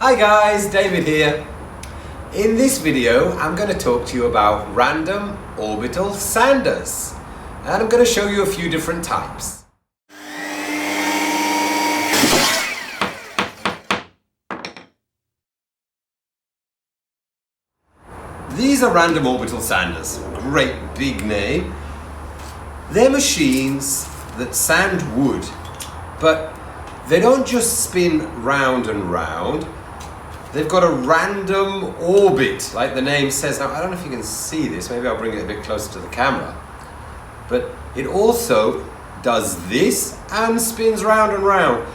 Hi guys, David here. In this video I'm going to talk to you about random orbital sanders, and I'm going to show you a few different types. These are random orbital sanders, great big name. They're machines that sand wood, but they don't just spin round and round. They've got a random orbit, like the name says. Now, I don't know if you can see this, maybe I'll bring it a bit closer to the camera. But it also does this and spins round and round.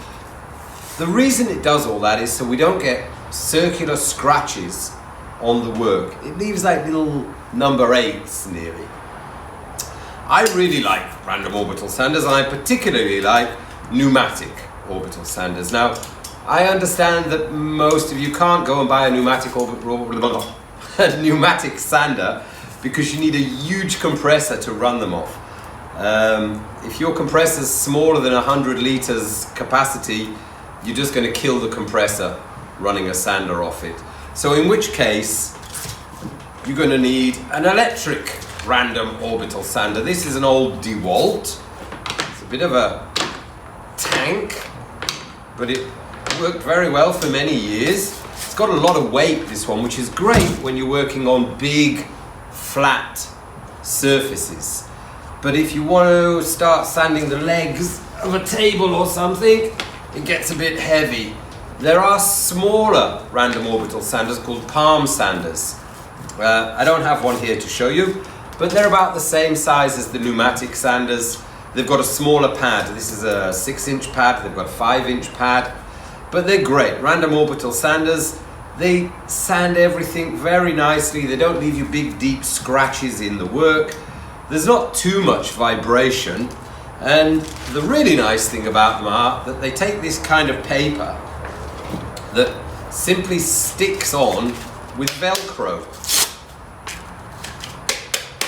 The reason it does all that is so we don't get circular scratches on the work. It leaves like little number 8s nearly. I really like random orbital sanders, and I particularly like pneumatic orbital sanders. Now, I understand that most of you can't go and buy a pneumatic sander because you need a huge compressor to run them off. If your compressor is smaller than 100 liters capacity, you're just going to kill the compressor running a sander off it. So in which case, you're going to need an electric random orbital sander. This is an old DeWalt. It's a bit of a tank, but it worked very well for many years. It's got a lot of weight, this one, which is great when you're working on big, flat surfaces. But if you want to start sanding the legs of a table or something, it gets a bit heavy. There are smaller random orbital sanders called palm sanders. I don't have one here to show you, but they're about the same size as the pneumatic sanders. They've got a smaller pad. This is a 6-inch pad. They've got a 5-inch pad. But they're great. Random orbital sanders, they sand everything very nicely. They don't leave you big, deep scratches in the work. There's not too much vibration. And the really nice thing about them are that they take this kind of paper that simply sticks on with Velcro.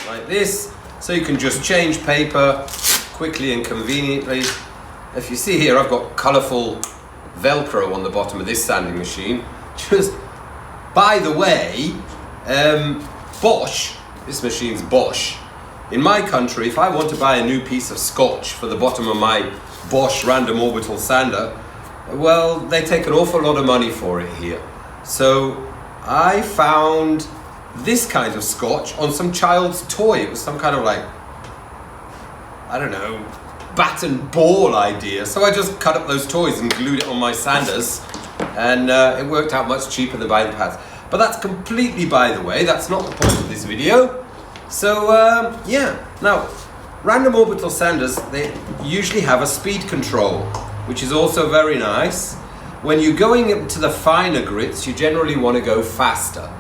Like this. So you can just change paper quickly and conveniently. If you see here, I've got colourful Velcro on the bottom of this sanding machine. Just, by the way, Bosch, this machine's Bosch. In my country, if I want to buy a new piece of scotch for the bottom of my Bosch random orbital sander, well, they take an awful lot of money for it here. So I found this kind of scotch on some child's toy. It was some kind of like, I don't know, bat and ball idea. So I just cut up those toys and glued it on my sanders, and it worked out much cheaper than buying the pads. But that's completely by the way. That's not the point of this video. So yeah, now random orbital sanders, they usually have a speed control, which is also very nice. When you're going into the finer grits, you generally want to go faster.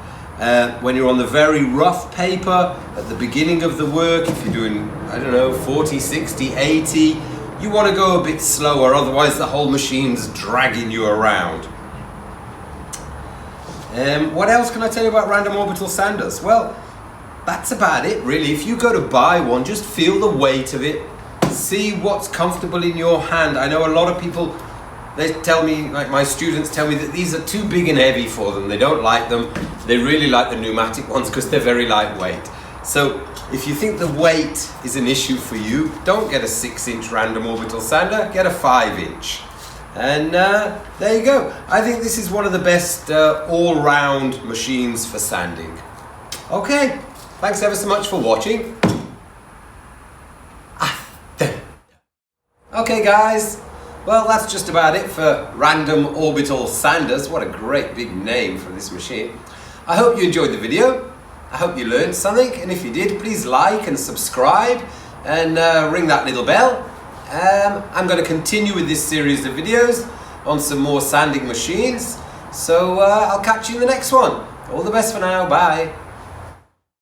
When you're on the very rough paper at the beginning of the work, if you're doing, I don't know, 40, 60, 80, you want to go a bit slower, otherwise the whole machine's dragging you around. What else can I tell you about random orbital sanders? Well, that's about it really. If you go to buy one, just feel the weight of it, see what's comfortable in your hand. I know a lot of people, they tell me, like my students tell me, that these are too big and heavy for them. They don't like them. They really like the pneumatic ones because they're very lightweight. So if you think the weight is an issue for you, don't get a 6-inch random orbital sander, get a 5-inch. And there you go. I think this is one of the best all-round machines for sanding. Okay, thanks ever so much for watching. Okay guys, well, that's just about it for random orbital sanders. What a great big name for this machine. I hope you enjoyed the video. I hope you learned something, and if you did, please like and subscribe and ring that little bell. I'm going to continue with this series of videos on some more sanding machines, so I'll catch you in the next one. All the best for now. Bye.